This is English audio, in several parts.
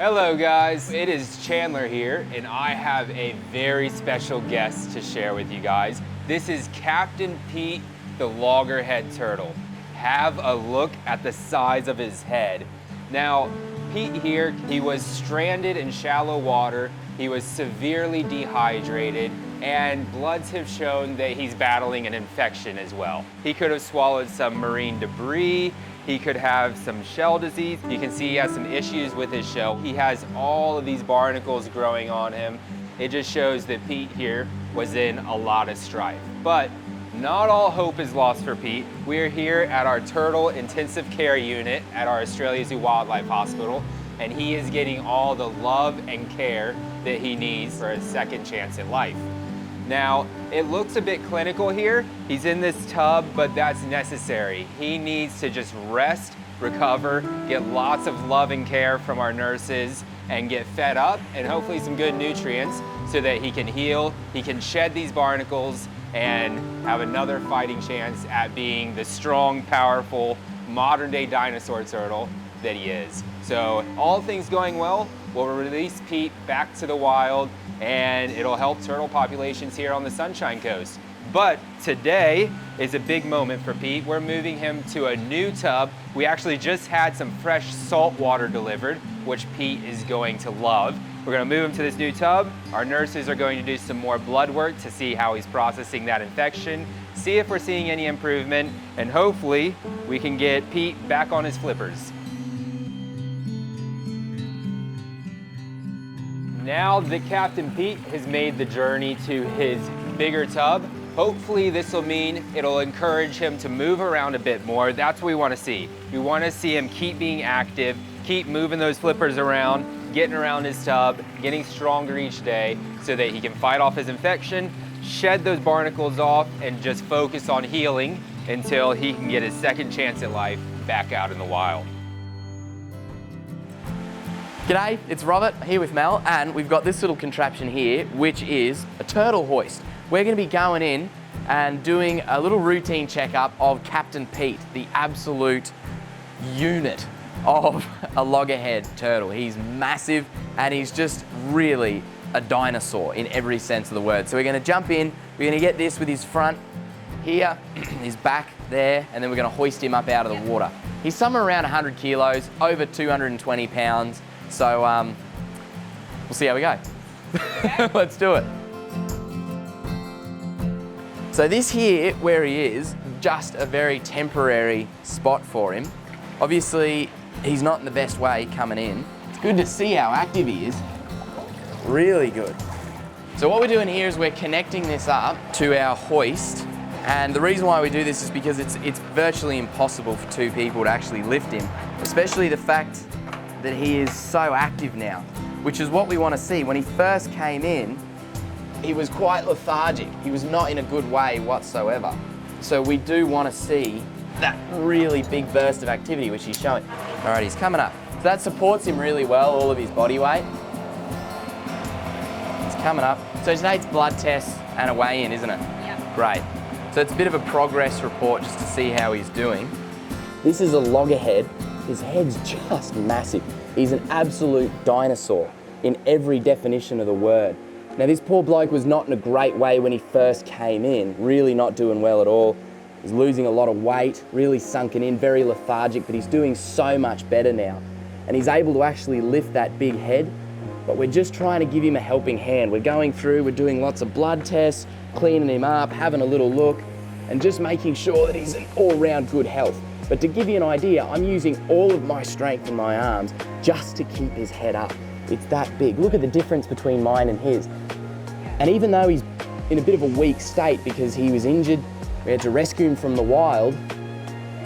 Hello guys, it is Chandler here, and I have a very special guest to share with you guys. This is Captain Pete, the Loggerhead turtle. Have a look at the size of his head. Now, Pete here, he was stranded in shallow water, he was severely dehydrated, and bloods have shown that he's battling an infection as well. He could have swallowed some marine debris, he could have some shell disease. You can see he has some issues with his shell. He has all of these barnacles growing on him. It just shows that Pete here was in a lot of strife. But not all hope is lost for Pete. We're here at our turtle intensive care unit at our Australia Zoo Wildlife Hospital, and he is getting all the love and care that he needs for a second chance at life. Now, it looks a bit clinical here. He's in this tub, but that's necessary. He needs to just rest, recover, get lots of love and care from our nurses, and get fed up, and hopefully some good nutrients so that he can heal, he can shed these barnacles, and have another fighting chance at being the strong, powerful, modern-day dinosaur turtle that he is. So, all things going well, we'll release Pete back to the wild, and it'll help turtle populations here on the Sunshine Coast. But today is a big moment for Pete. We're moving him to a new tub. We actually just had some fresh salt water delivered, which Pete is going to love. We're gonna move him to this new tub. Our nurses are going to do some more blood work to see how he's processing that infection, see if we're seeing any improvement, and hopefully we can get Pete back on his flippers. Now that Captain Pete has made the journey to his bigger tub, hopefully this will mean it'll encourage him to move around a bit more. That's what we want to see. We want to see him keep being active, keep moving those flippers around, getting around his tub, getting stronger each day so that he can fight off his infection, shed those barnacles off, and just focus on healing until he can get his second chance at life back out in the wild. G'day, it's Robert here with Mel, and we've got this little contraption here, which is a turtle hoist. We're going to be going in and doing a little routine checkup of Captain Pete, the absolute unit of a loggerhead turtle. He's massive and he's just really a dinosaur in every sense of the word. So we're going to jump in, we're going to get this with his front here, his back there, and then we're going to hoist him up out of the water. He's somewhere around 100 kilos, over 220 pounds. So we'll see how we go. Let's do it. So this here, where he is, just a very temporary spot for him. Obviously, he's not in the best way coming in. It's good to see how active he is. Really good. So what we're doing here is we're connecting this up to our hoist. And the reason why we do this is because it's virtually impossible for two people to actually lift him, especially the fact that he is so active now, which is what we want to see. When he first came in, he was quite lethargic. He was not in a good way whatsoever. So we do want to see that really big burst of activity, which he's showing. All right, he's coming up. So that supports him really well, all of his body weight. It's coming up. So today it's blood tests and a weigh-in, isn't it? Yeah. Great. So it's a bit of a progress report just to see how he's doing. This is a loggerhead. His head's just massive. He's an absolute dinosaur in every definition of the word. Now this poor bloke was not in a great way when he first came in, really not doing well at all. He's losing a lot of weight, really sunken in, very lethargic, but he's doing so much better now. And he's able to actually lift that big head, but we're just trying to give him a helping hand. We're going through, we're doing lots of blood tests, cleaning him up, having a little look, and just making sure that he's in all-round good health. But to give you an idea, I'm using all of my strength in my arms just to keep his head up. It's that big. Look at the difference between mine and his. And even though he's in a bit of a weak state because he was injured, we had to rescue him from the wild,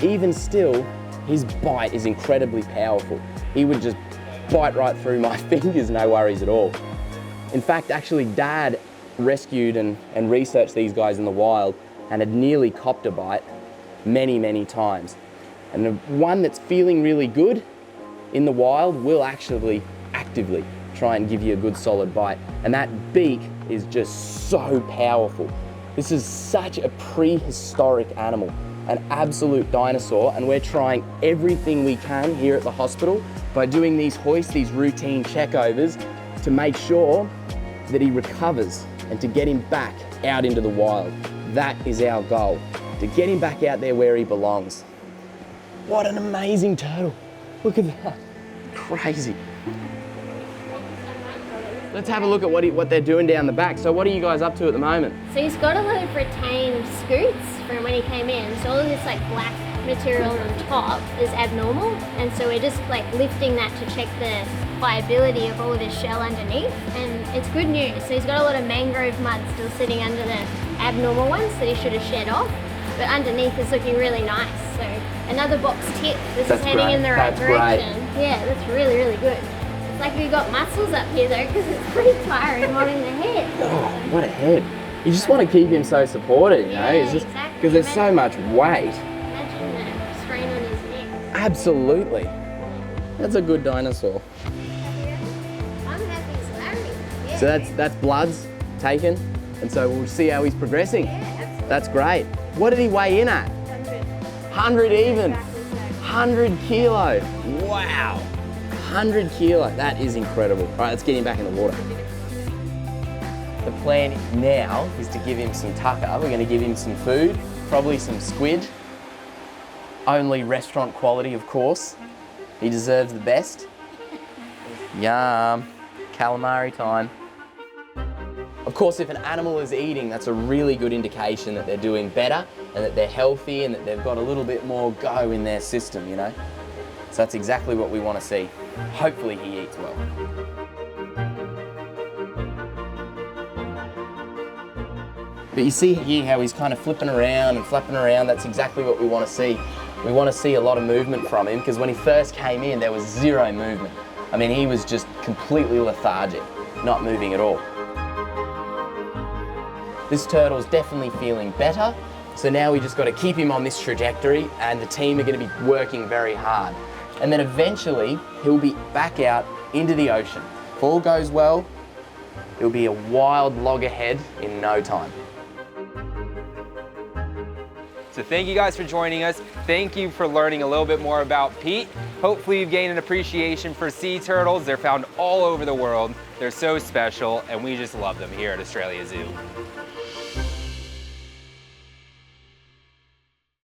even still, his bite is incredibly powerful. He would just bite right through my fingers, no worries at all. In fact, actually, Dad rescued and researched these guys in the wild and had nearly copped a bite many, many times. And the one that's feeling really good in the wild will actually actively try and give you a good solid bite. And that beak is just so powerful. This is such a prehistoric animal, an absolute dinosaur, and we're trying everything we can here at the hospital by doing these hoists, these routine checkovers, to make sure that he recovers and to get him back out into the wild. That is our goal, to get him back out there where he belongs. What an amazing turtle. Look at that, crazy. Let's have a look at what they're doing down the back. So what are you guys up to at the moment? So he's got a lot of retained scoots from when he came in. So all of this like black material on top is abnormal. And so we're just like lifting that to check the viability of all of his shell underneath. And it's good news. So he's got a lot of mangrove mud still sitting under the abnormal ones that he should have shed off. But underneath is looking really nice. So another box tick. This is heading in the right direction. Yeah, that's really, really good. It's like we've got muscles up here though, because it's pretty tiring holding the head. Oh, what a head. You just want to keep him so supported, you know? Yeah, Because exactly. there's so much weight. Imagine the strain on his neck. Absolutely. That's a good dinosaur. I'm happy as Larry. Yeah. So that's bloods taken, and so we'll see how he's progressing. Yeah, absolutely. That's great. What did he weigh in at? 100 even. 100 kilo. Wow. 100 kilo. That is incredible. All right, let's get him back in the water. The plan now is to give him some tucker. We're going to give him some food, probably some squid. Only restaurant quality, of course. He deserves the best. Yum. Calamari time. Of course, if an animal is eating, that's a really good indication that they're doing better and that they're healthy and that they've got a little bit more go in their system, you know? So that's exactly what we want to see. Hopefully he eats well. But you see here how he's kind of flipping around and flapping around. That's exactly what we want to see. We want to see a lot of movement from him, because when he first came in, there was zero movement. I mean, he was just completely lethargic, not moving at all. This turtle's definitely feeling better. So now we just got to keep him on this trajectory, and the team are going to be working very hard. And then eventually he'll be back out into the ocean. If all goes well, he'll be a wild loggerhead in no time. So thank you guys for joining us. Thank you for learning a little bit more about Pete. Hopefully you've gained an appreciation for sea turtles. They're found all over the world. They're so special, and we just love them here at Australia Zoo.